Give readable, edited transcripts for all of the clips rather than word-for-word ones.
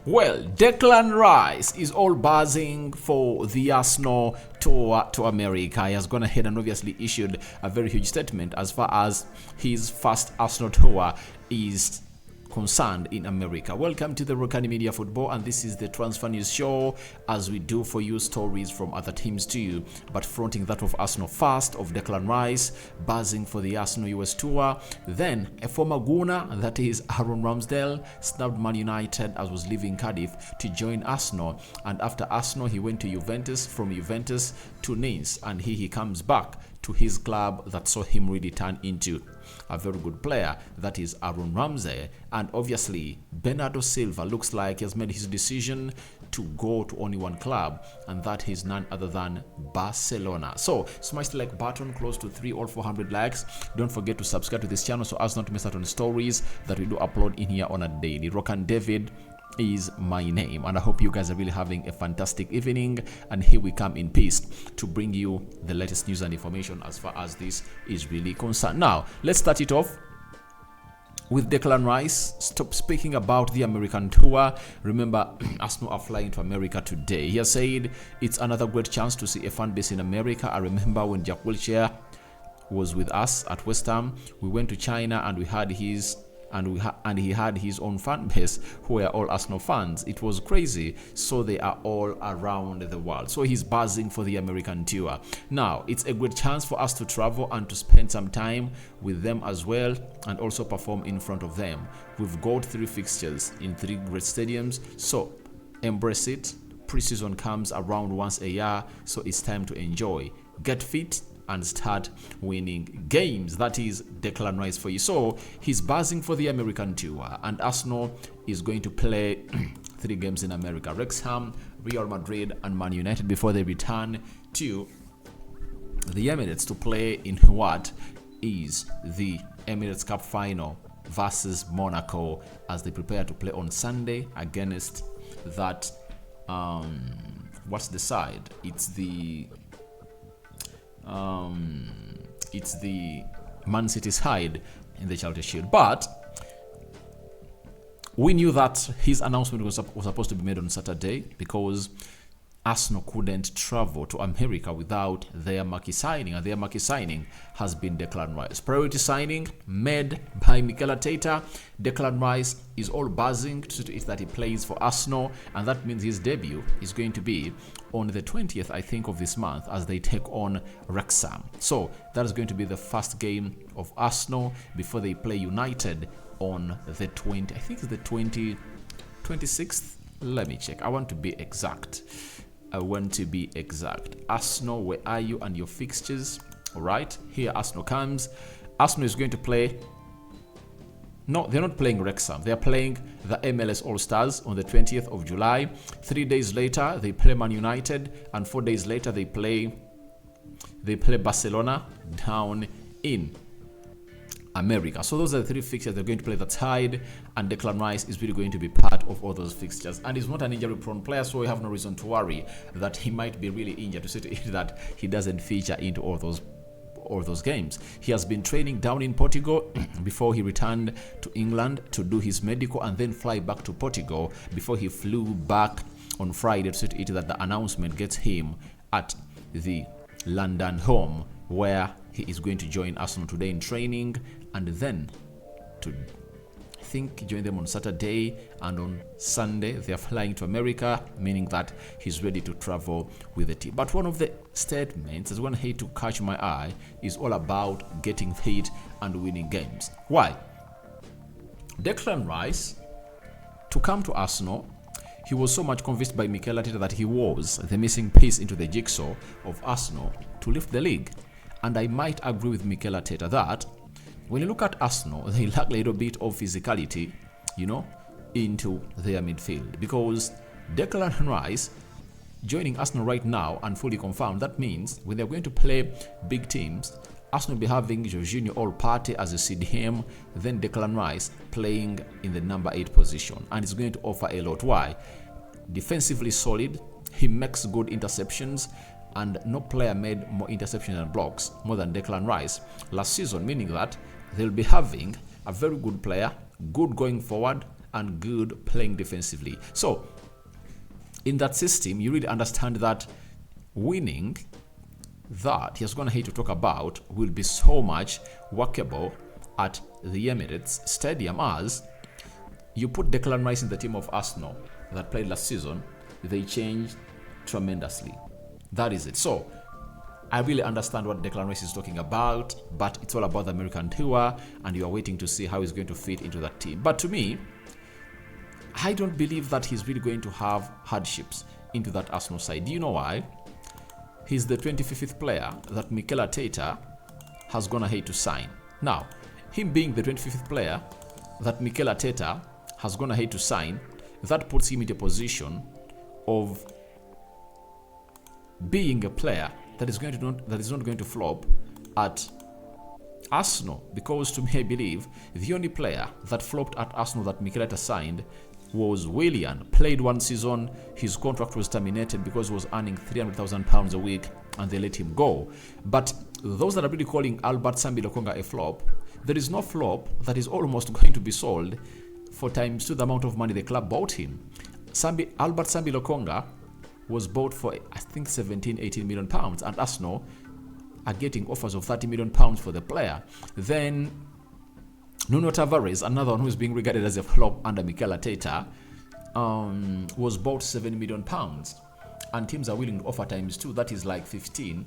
Well, Declan Rice is all buzzing for the Arsenal tour to America. He has gone ahead and obviously issued a very huge statement as far as his first Arsenal tour is concerned in America. Welcome to the Rokani Media Football, and this is the Transfer News Show, as we do for you stories from other teams too, but fronting that of Arsenal first, of Declan Rice buzzing for the Arsenal US tour. Then a former Gooner, that is Aaron Ramsdale, snubbed Man United as was leaving Cardiff to join Arsenal, and after Arsenal he went to Juventus, from Juventus to Nice, and here he comes back to his club that saw him really turn into a very good player, that is Aaron Ramsey. And obviously Bernardo Silva looks like he has made his decision to go to only one club, and that is none other than Barcelona. So smash the like button, close to 300 or 400 likes. Don't forget to subscribe to this channel so as not to miss out on the stories that we do upload in here on a daily. Rokani David is my name, and I hope you guys are really having a fantastic evening, and here we come in peace to bring you the latest news and information as far as this is really concerned. Now let's start it off with Declan Rice. Stop speaking about the American tour. Remember, Arsenal are flying to America today. He has said it's another great chance to see a fan base in America. I remember when Jack Wilshere was with us at West Ham, we went to China and we had his and he had his own fan base who were all Arsenal fans. It was crazy. So they are all around the world. So he's buzzing for the American tour. Now it's a good chance for us to travel and to spend some time with them as well, and also perform in front of them. We've got 3 fixtures in 3 great stadiums, so embrace it. Pre-season comes around once a year, so it's time to enjoy, get fit, and start winning games. That is Declan Rice for you. So he's buzzing for the American tour, and Arsenal is going to play 3 games in America: Wrexham, Real Madrid, and Man United, before they return to the Emirates to play in what is the Emirates Cup final versus Monaco, as they prepare to play on Sunday against that what's the side? It's the Man City side in the Charity Shield. But we knew that his announcement was supposed to be made on Saturday, because Arsenal couldn't travel to America without their marquee signing, and their marquee signing has been Declan Rice. Priority signing made by Mikel Arteta. Declan Rice is all buzzing to see that he plays for Arsenal, and that means his debut is going to be on the 20th, I think, of this month, as they take on Wrexham. So that is going to be the first game of Arsenal before they play United on the 20, I think it's the 26th. Let me check. I want to be exact. Arsenal, where are you and your fixtures? All right, here Arsenal comes. Arsenal is going to play. No, they're not playing Wrexham. They're playing the MLS All-Stars on the 20th of July. 3 days later, they play Man United, and 4 days later, they play Barcelona down in America. So those are the 3 fixtures they're going to play. That's tied, and Declan Rice is really going to be part of all those fixtures. And he's not an injury-prone player, so we have no reason to worry that he might be really injured, to say that he doesn't feature into all those games. He has been training down in Portugal before he returned to England to do his medical and then fly back to Portugal before he flew back on Friday, to say that the announcement gets him at the London home, where he is going to join Arsenal today in training, and then to, I think, join them on Saturday, and on Sunday they are flying to America, meaning that he's ready to travel with the team. But one of the statements, as one hate to catch my eye, is all about getting fit and winning games. Why? Declan Rice, to come to Arsenal, he was so much convinced by Mikel Arteta that he was the missing piece into the jigsaw of Arsenal to lift the league. And I might agree with Mikel Arteta that when you look at Arsenal, they lack a little bit of physicality, into their midfield. Because Declan Rice joining Arsenal right now and fully confirmed, that means when they're going to play big teams, Arsenal will be having Jorginho all party as a CDM, then Declan Rice playing in the number 8 position. And it's going to offer a lot. Why? Defensively solid, he makes good interceptions, and no player made more interceptions and blocks more than Declan Rice last season, meaning that they'll be having a very good player, good going forward, and good playing defensively. So in that system, you really understand that winning that he's going to hate to talk about will be so much workable at the Emirates Stadium, as you put Declan Rice in the team of Arsenal that played last season, they changed tremendously. That is it. So I really understand what Declan Rice is talking about, but it's all about the American tour, and you are waiting to see how he's going to fit into that team. But to me, I don't believe that he's really going to have hardships into that Arsenal side. Do you know why? He's the 25th player that Mikel Arteta has gone ahead to sign. Now, him being the 25th player that Mikel Arteta has gone ahead to sign, that puts him in a position of being a player that is not going to flop at Arsenal. Because to me, I believe the only player that flopped at Arsenal that Mikel Arteta signed was Willian. Played one season, his contract was terminated because he was earning £300,000 a week, and they let him go. But those that are really calling Albert Sambi Lokonga a flop, there is no flop that is almost going to be sold for times 2 the amount of money the club bought him. Albert Sambi Lokonga was bought for, I think, 17-18 million pounds, and Arsenal are getting offers of 30 million pounds for the player. Then Nuno Tavares, another one who is being regarded as a flop under Mikel Arteta, was bought 7 million pounds, and teams are willing to offer times 2. That is like 14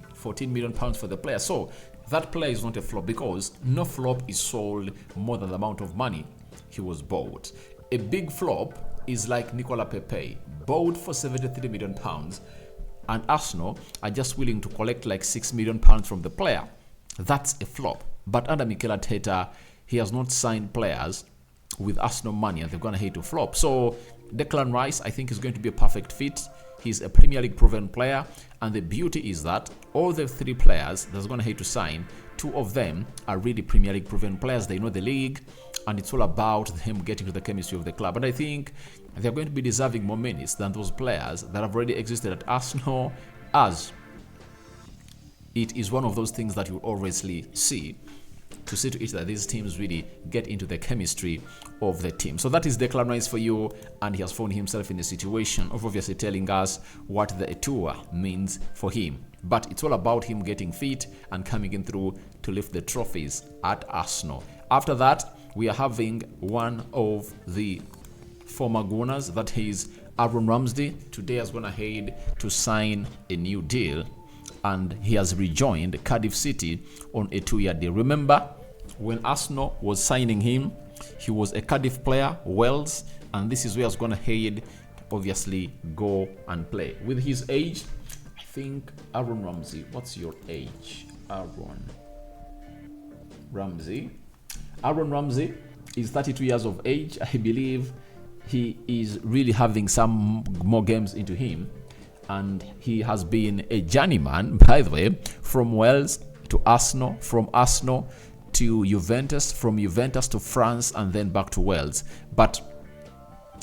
million pounds for the player. So that player is not a flop, because no flop is sold more than the amount of money he was bought. A big flop is like Nicola Pepe, bought for 73 million pounds, and Arsenal are just willing to collect like 6 million pounds from the player. That's a flop. But under Mikel Arteta, he has not signed players with Arsenal money, and they're going to hate to flop. So Declan Rice, I think, is going to be a perfect fit. He's a Premier League proven player, and the beauty is that all the 3 players that's going to hate to sign, 2 of them are really Premier League proven players. They know the league, and it's all about them getting to the chemistry of the club. And I think they're going to be deserving more minutes than those players that have already existed at Arsenal, as it is one of those things that you always see to see to it that these teams really get into the chemistry of the team. So that is Declan Rice for you, and he has found himself in a situation of obviously telling us what the tour means for him. But it's all about him getting fit and coming in through to lift the trophies at Arsenal. After that, we are having one of the former Gunners, that is Aaron Ramsey. Today has gone ahead to sign a new deal, and he has rejoined Cardiff City on a 2-year deal. Remember, when Arsenal was signing him, he was a Cardiff player, Wales, and this is where he's going ahead to obviously go and play. With his age, I think Aaron Ramsey, what's your age? Aaron Ramsey is 32 years of age. I believe he is really having some more games into him, and he has been a journeyman, by the way, from Wales to Arsenal, from Arsenal to Juventus, from Juventus to France, and then back to Wales. But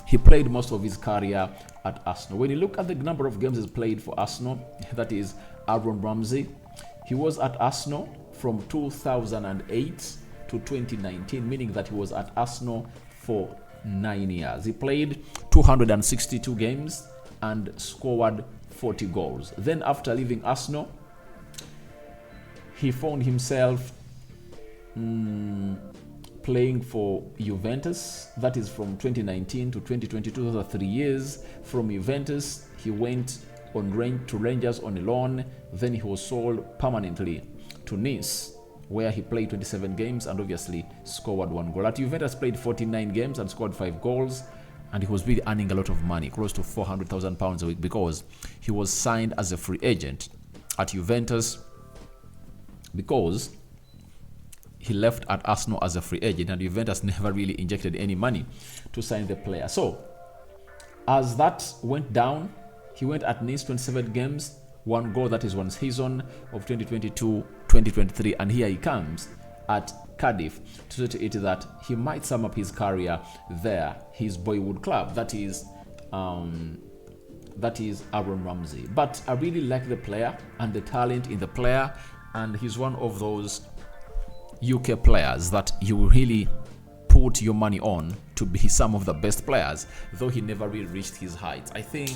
he played most of his career at Arsenal. When you look at the number of games he's played for Arsenal, that is Aaron Ramsey, he was at Arsenal from 2008 to 2019, meaning that he was at Arsenal for 9 years. He played 262 games and scored 40 goals. Then after leaving Arsenal, he found himself playing for Juventus. That is from 2019 to 2022. Those are 3 years. From Juventus, he went to Rangers on a loan. Then he was sold permanently to Nice, where he played 27 games and obviously scored 1 goal. At Juventus, played 49 games and scored 5 goals. And he was really earning a lot of money, close to £400,000 a week, because he was signed as a free agent at Juventus, because he left at Arsenal as a free agent, and Juventus never really injected any money to sign the player. So as that went down, he went at Nice, 27 games, 1 goal. That is 1 season of 2022-2023, and here he comes at Cardiff to say to it that he might sum up his career there, his boyhood club, that is Aaron Ramsey. But I really like the player and the talent in the player, and he's one of those UK players that you really put your money on to be some of the best players, though he never really reached his heights. I think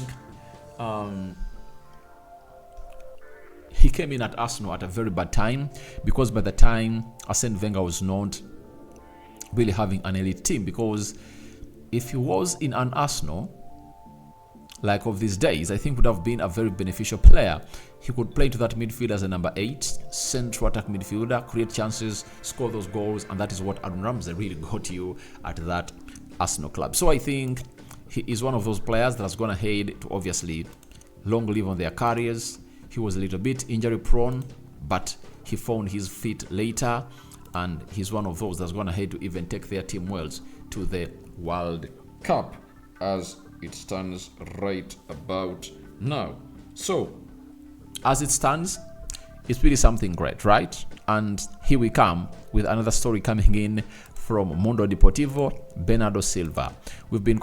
he came in at Arsenal at a very bad time, because by the time Arsene Wenger was not really having an elite team, because if he was in an Arsenal like of these days, I think would have been a very beneficial player. He could play to that midfield as a number 8, central attack midfielder, create chances, score those goals, and that is what Aaron Ramsey really got you at that Arsenal club. So I think he is one of those players that's going to head to obviously long live on their careers. He was a little bit injury prone, but he found his feet later, and he's one of those that's going to head to even take their team Wales to the World Cup as it stands right about now. So as it stands, it's really something great, right? And here we come with another story coming in from Mundo Deportivo. Bernardo Silva. We've been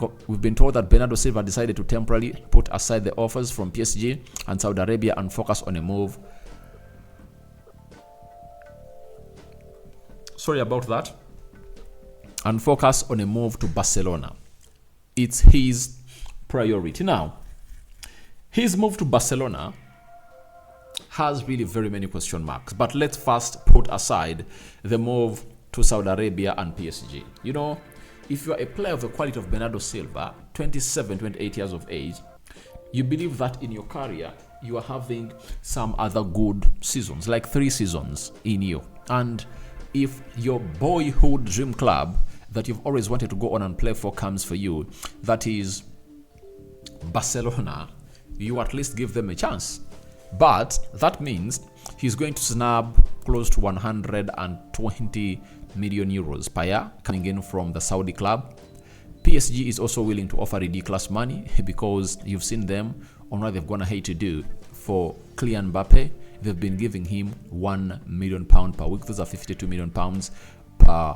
told that Bernardo Silva decided to temporarily put aside the offers from PSG and Saudi Arabia and focus on a move. Sorry about that. And focus on a move to Barcelona. It's his priority. Now, his move to Barcelona has really very many question marks. But let's first put aside the move to Saudi Arabia and PSG. You know, if you're a player of the quality of Bernardo Silva, 27, 28 years of age, you believe that in your career, you are having some other good seasons, like 3 seasons in you. And if your boyhood dream club that you've always wanted to go on and play for comes for you, that is Barcelona, you at least give them a chance. But that means he's going to snap close to 120 million euros per year coming in from the Saudi club. PSG is also willing to offer ridiculous money, because you've seen them on what they've gone ahead to do for Kylian Mbappe. They've been giving him £1 million per week. Those are £52 million per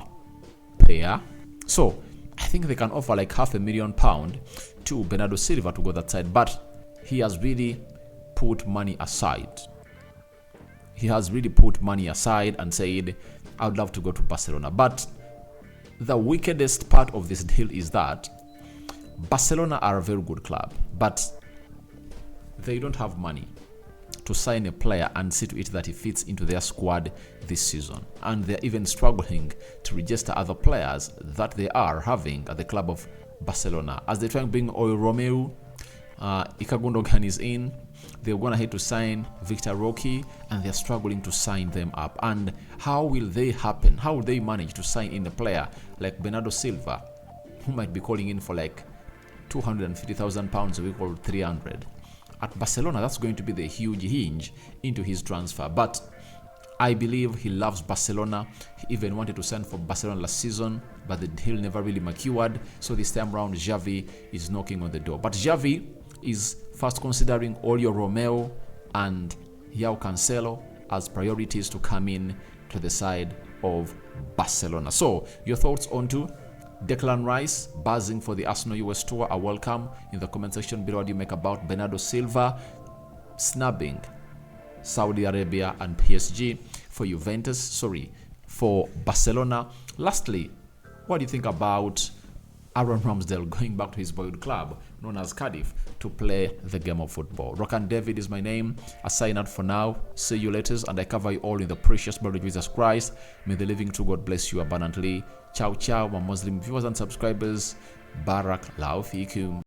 year. So I think they can offer like £500,000 to Bernardo Silva to go that side. But he has really put money aside. He has really put money aside and said, I would love to go to Barcelona. But the wickedest part of this deal is that Barcelona are a very good club, but they don't have money to sign a player and see to it that he fits into their squad this season. And they're even struggling to register other players that they are having at the club of Barcelona. As they try and bring Oil Romeu, Gundogan is in. They're going ahead to sign Victor Roque, and they're struggling to sign them up. And how will they happen? How will they manage to sign in a player like Bernardo Silva, who might be calling in for like £250,000 a week or 300? At Barcelona, that's going to be the huge hinge into his transfer. But I believe he loves Barcelona. He even wanted to sign for Barcelona last season, but the deal never really matured. So this time around, Xavi is knocking on the door. But Xavi is first considering Olio Romeo and João Cancelo as priorities to come in to the side of Barcelona. So your thoughts on to Declan Rice buzzing for the Arsenal US tour are welcome in the comment section below. What do you make about Bernardo Silva snubbing Saudi Arabia and PSG for Barcelona? Lastly, what do you think about Aaron Ramsdale going back to his boyhood club known as Cardiff to play the game of football? Rokani David is my name. I sign out for now. See you later, and I cover you all in the precious blood of Jesus Christ. May the living true God bless you abundantly. Ciao, ciao, my Muslim viewers and subscribers. Barak Lau Fikum.